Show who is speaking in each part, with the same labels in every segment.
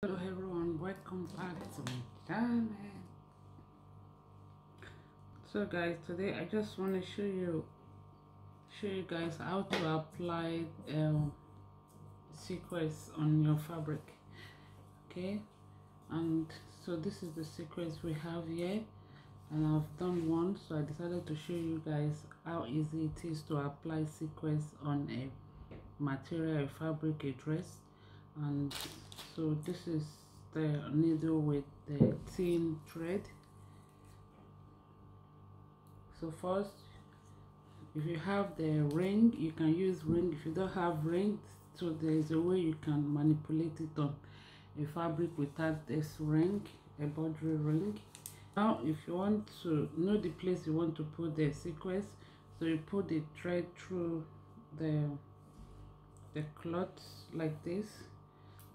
Speaker 1: Hello everyone, welcome back to my channel. So guys, today I just want to show you guys how to apply sequins on your fabric. Okay, and so this is the sequins we have here, and I've done one, so I decided to show you guys how easy it is to apply sequins on a material, a fabric, a dress. And so this is the needle with the thin thread. So first, if you have the ring, you can use ring. If you don't have ring, so there is a way you can manipulate it on a fabric without this ring, a border ring. Now if you want to know the place you want to put the sequins, so you put the thread through the cloth like this.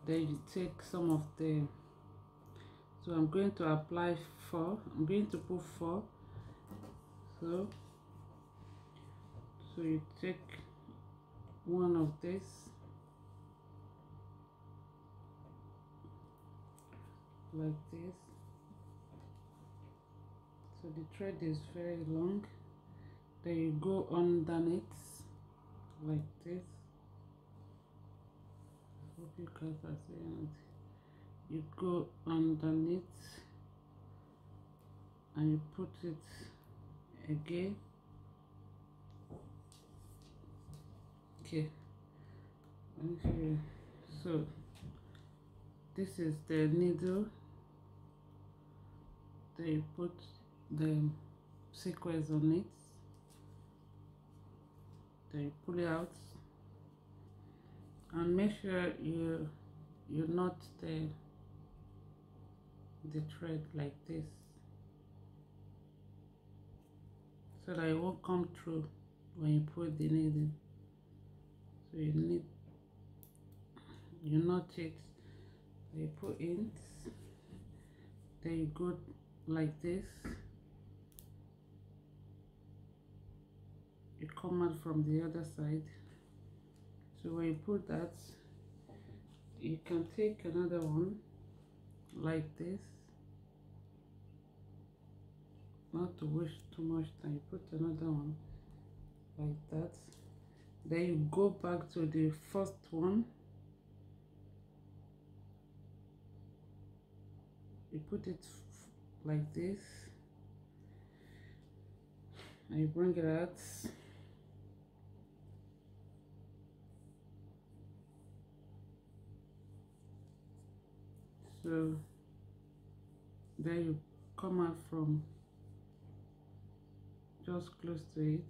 Speaker 1: Then you take some of the, so I'm going to apply 4. I'm going to put 4. So you take one of this like this. So the thread is very long. Then you go underneath like this. Hope you guys are seeing it. You go underneath and you put it again. Okay, let me show you. So this is the needle. Then you put the sequins on it. Then you pull it out and make sure you knot the thread like this, so that it won't come through when you put the needle. So you knot it, you put in, then you go like this, you come out from the other side. So when you put that, you can take another one like this, not to waste too much time. You put another one like that, then you go back to the first one, you put it like this, and you bring it out. So then you come out from just close to it,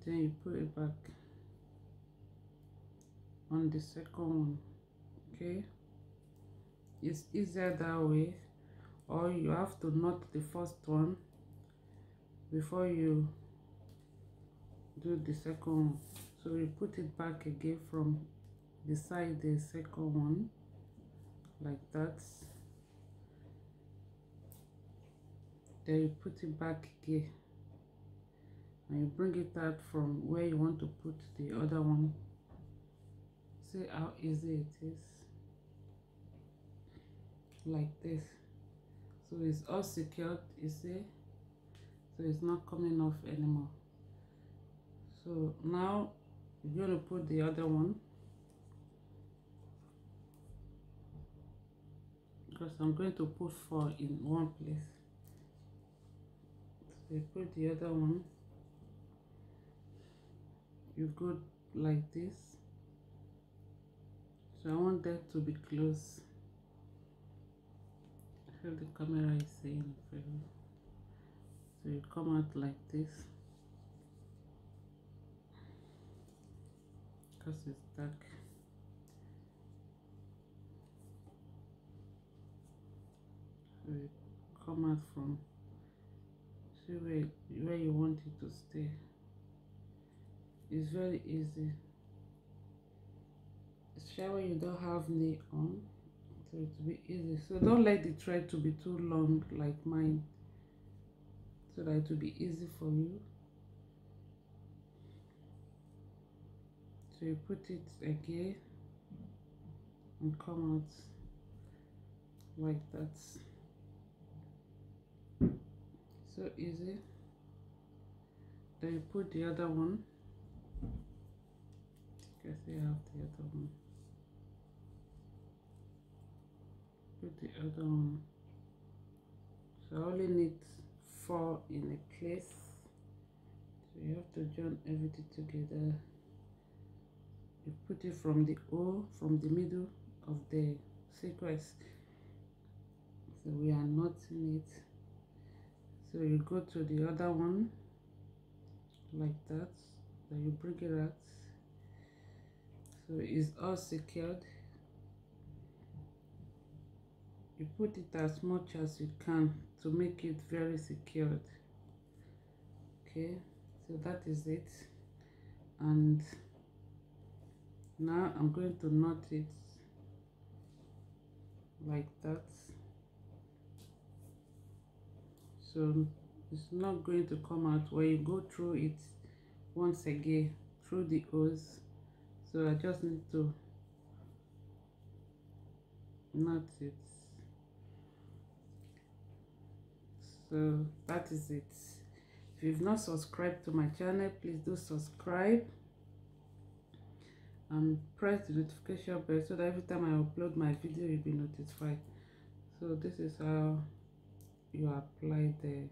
Speaker 1: then you put it back on the second one. Okay, it's easier that way, or you have to knot the first one before you do the second one. So you put it back again from beside the second one like that. Then you put it back again and you bring it out from where you want to put the other one. See how easy it is, like this. So it's all secured, you see, so it's not coming off anymore. So now you're going to put the other one, because I'm going to put 4 in one place. So you put the other one, you go like this. So I want that to be close. I hope the camera is seeing it. So you come out like this, because it's dark. So you come out from, see where you want it to stay. It's very easy, especially when you don't have nail on, so it will be easy. So don't let the thread to be too long like mine, so that it will be easy for you. So you put it again and come out like that. So easy. Then you put the other one. Guess you have the other one. Put the other one. So I only need 4 in a place. So you have to join everything together. You put it from the O, from the middle of the sequence. So we are knotting it. So you go to the other one like that. Then you bring it out. So it's all secured. You put it as much as you can to make it very secured. Okay, so that is it. And now I'm going to knot it like that. So it's not going to come out when you go through it once again through the O's. So I just need to knot it. So that is it. If you've not subscribed to my channel, please do subscribe and press the notification bell so that every time I upload my video you'll be notified. So this is how you apply the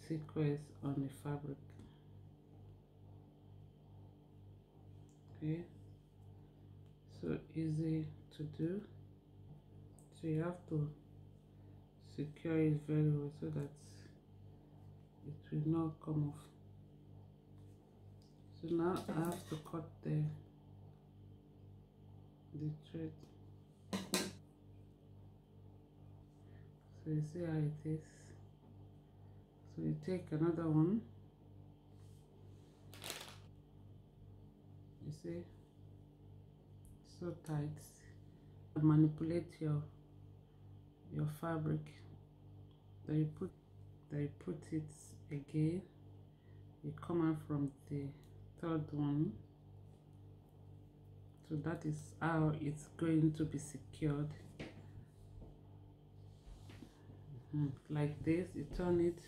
Speaker 1: sequence on the fabric. Okay, so easy to do. So you have to secure it very well so that it will not come off. So now I have to cut the thread. So you see how it is. So you take another one. You see, so tight. Manipulate your fabric. Then you put it again. You come out from the third one. So that is how it's going to be secured. Like this, you turn it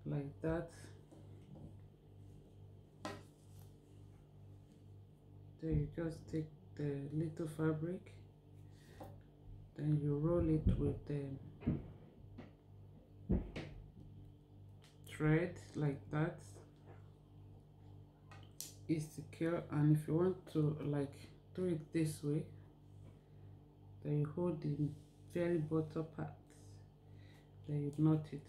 Speaker 1: like that. Then you just take the little fabric, then you roll it with the thread like that. It's secure, and if you want to like do it this way, then you hold the very bottom part, then you knot it.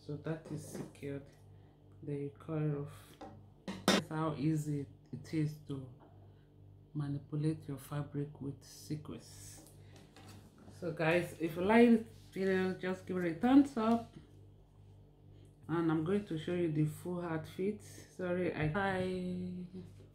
Speaker 1: So that is secured. Then you cut it off. That's how easy it is to manipulate your fabric with sequins. So guys, if you like this video, just give it a thumbs up, and I'm going to show you the full outfit. Sorry, bye.